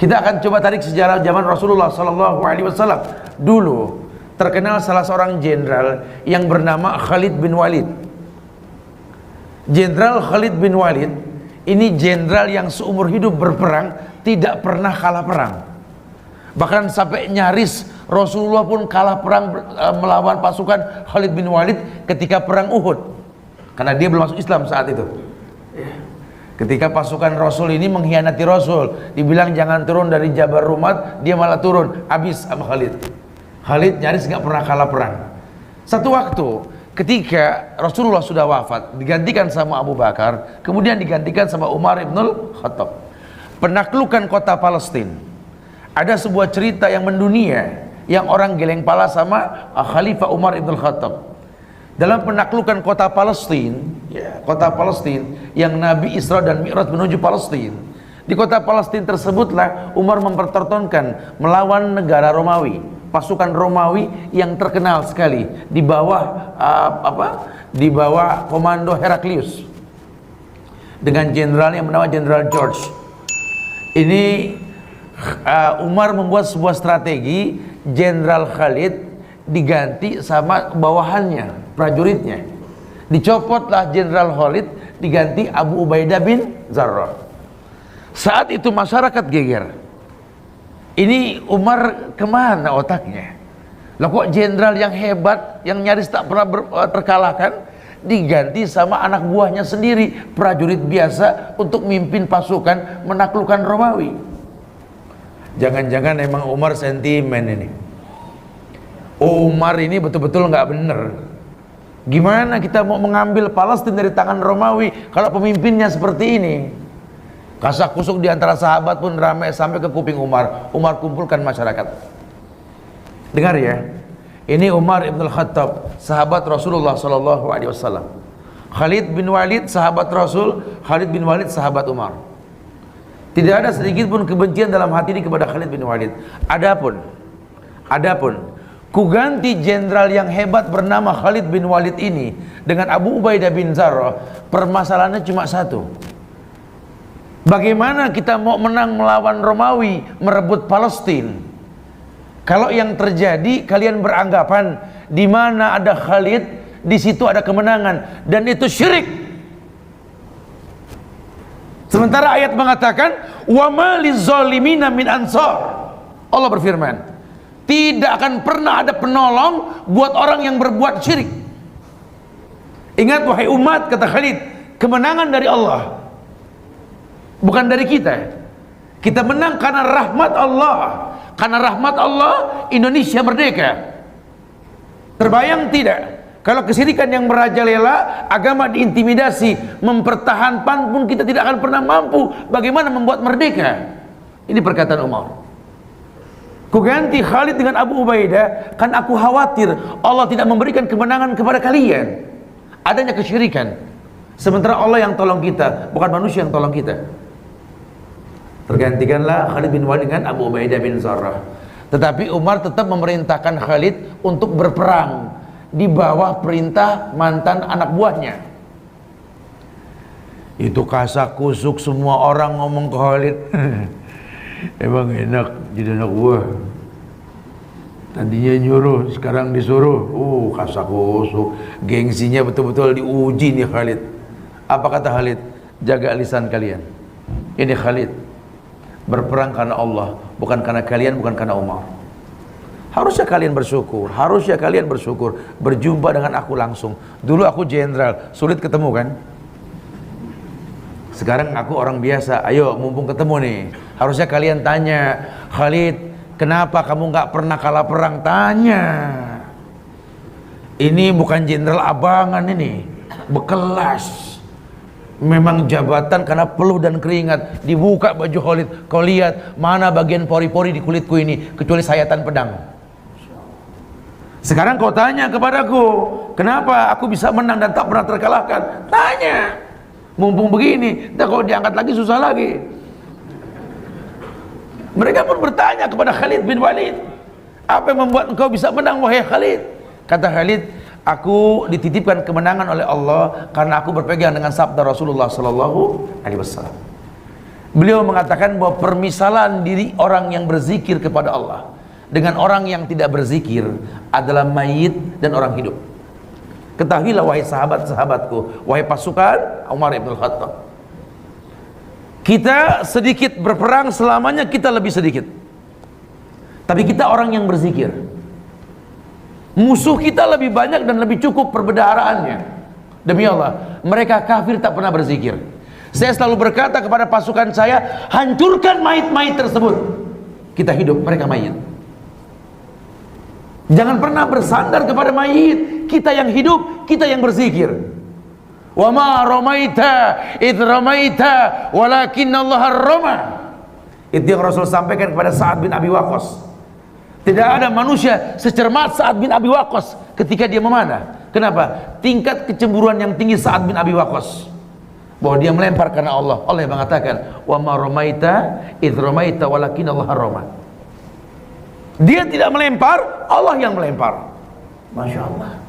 Kita akan coba tarik sejarah zaman Rasulullah SAW. Dulu terkenal salah seorang jenderal yang bernama Khalid bin Walid. Jenderal Khalid bin Walid ini jenderal yang seumur hidup berperang tidak pernah kalah perang. Bahkan sampai nyaris Rasulullah pun kalah perang melawan pasukan Khalid bin Walid ketika perang Uhud, karena dia belum masuk Islam saat itu. Ketika pasukan Rasul ini mengkhianati Rasul, dibilang jangan turun dari Jabal Rumat, dia malah turun, habis sama Khalid. Khalid nyaris nggak pernah kalah perang. Satu waktu ketika Rasulullah sudah wafat, digantikan sama Abu Bakar, kemudian digantikan sama Umar ibnul Khattab. Penaklukan kota Palestina. Ada sebuah cerita yang mendunia, yang orang geleng pala sama Khalifah Umar ibnul Khattab. Dalam penaklukan kota Palestina, kota Palestina yang Nabi Isra dan Mi'raj menuju Palestina. Di kota Palestina tersebutlah Umar mempertontonkan melawan negara Romawi, pasukan Romawi yang terkenal sekali di bawah di bawah komando Heraklius dengan jenderal yang bernama Jenderal George. Ini Umar membuat sebuah strategi, Jenderal Khalid diganti sama bawahannya, prajuritnya. Dicopotlah Jenderal Khalid, diganti Abu Ubaidah bin Jarrah. Saat itu masyarakat geger. Ini Umar kemana otaknya? Lah kok jenderal yang hebat, yang nyaris tak pernah terkalahkan, diganti sama anak buahnya sendiri, prajurit biasa untuk mimpin pasukan menaklukkan Romawi. Jangan-jangan emang Umar sentimen ini. Umar ini betul-betul nggak bener. Gimana kita mau mengambil Palestina dari tangan Romawi kalau pemimpinnya seperti ini? Kasak kusuk di antara sahabat pun ramai sampai ke kuping Umar. Umar kumpulkan masyarakat. Dengar ya, ini Umar ibn Khattab, sahabat Rasulullah SAW. Khalid bin Walid sahabat Rasul, Khalid bin Walid sahabat Umar. Tidak ada sedikit pun kebencian dalam hati ini kepada Khalid bin Walid. Adapun ku ganti jenderal yang hebat bernama Khalid bin Walid ini dengan Abu Ubaidah bin Jarrah. Permasalahannya cuma satu. Bagaimana kita mau menang melawan Romawi, merebut Palestina? Kalau yang terjadi kalian beranggapan di mana ada Khalid, di situ ada kemenangan, dan itu syirik. Sementara ayat mengatakan wa ma lizzalimin min ansar. Allah berfirman, tidak akan pernah ada penolong buat orang yang berbuat syirik. Ingat wahai umat, kata Khalid, kemenangan dari Allah, bukan dari kita. Kita menang karena rahmat Allah. Karena rahmat Allah Indonesia merdeka. Terbayang tidak? Kalau kesyirikan yang merajalela, agama diintimidasi, mempertahankan pun kita tidak akan pernah mampu. Bagaimana membuat merdeka? Ini perkataan Umar. Ku ganti Khalid dengan Abu Ubaidah, kan aku khawatir Allah tidak memberikan kemenangan kepada kalian. Adanya kesyirikan. Sementara Allah yang tolong kita, bukan manusia yang tolong kita. Tergantikanlah Khalid bin Walid dengan Abu Ubaidah bin Jarrah. Tetapi Umar tetap memerintahkan Khalid untuk berperang di bawah perintah mantan anak buahnya. Itu kasak kusuk semua orang ngomong ke Khalid. Emang enak jadi anak buah. Tadinya nyuruh, sekarang disuruh. Kasak kusuk. Gengsinya betul-betul diuji nih Khalid. Apa kata Khalid? Jaga lisan kalian. Ini Khalid berperang karena Allah, bukan karena kalian, bukan karena Umar. Harusnya kalian bersyukur, harusnya kalian bersyukur berjumpa dengan aku langsung. Dulu aku jenderal, sulit ketemu kan? Sekarang aku orang biasa, ayo mumpung ketemu nih. Harusnya kalian tanya, Khalid, kenapa kamu nggak pernah kalah perang? Tanya. Ini bukan jenderal abangan ini, bekelas. Memang jabatan karena peluh dan keringat. Dibuka baju Khalid, kau lihat mana bagian pori-pori di kulitku ini, kecuali sayatan pedang. Sekarang kau tanya kepadaku, kenapa aku bisa menang dan tak pernah terkalahkan? Tanya. Mumpung begini, dan kalau diangkat lagi susah lagi. Mereka pun bertanya kepada Khalid bin Walid, apa yang membuat engkau bisa menang wahai Khalid? Kata Khalid, aku dititipkan kemenangan oleh Allah karena aku berpegang dengan sabda Rasulullah SAW. Beliau mengatakan bahwa permisalan diri orang yang berzikir kepada Allah dengan orang yang tidak berzikir adalah mayit dan orang hidup. Ketahuilah wahai sahabat-sahabatku, wahai pasukan Umar ibn Khattab, kita sedikit berperang, selamanya kita lebih sedikit, tapi kita orang yang berzikir. Musuh kita lebih banyak dan lebih cukup perbendaharaannya. Demi Allah, mereka kafir tak pernah berzikir. Saya selalu berkata kepada pasukan saya, hancurkan mayit-mayit tersebut. Kita hidup, mereka mayit. Jangan pernah bersandar kepada mayit. Kita yang hidup, kita yang berzikir. Wa ma ramaita id ramaita walakinallaha rama. Itu yang Rasul sampaikan kepada Sa'ad bin Abi Waqqas. Tidak ada manusia secermat Sa'ad bin Abi Waqqas ketika dia memanah. Kenapa? Tingkat kecemburuan yang tinggi Sa'ad bin Abi Waqqas, bahwa dia melempar karena Allah. Allah yang mengatakan, wa ma ramaita id ramaita walakinallaha rama. Dia tidak melempar, Allah yang melempar. Masya Allah.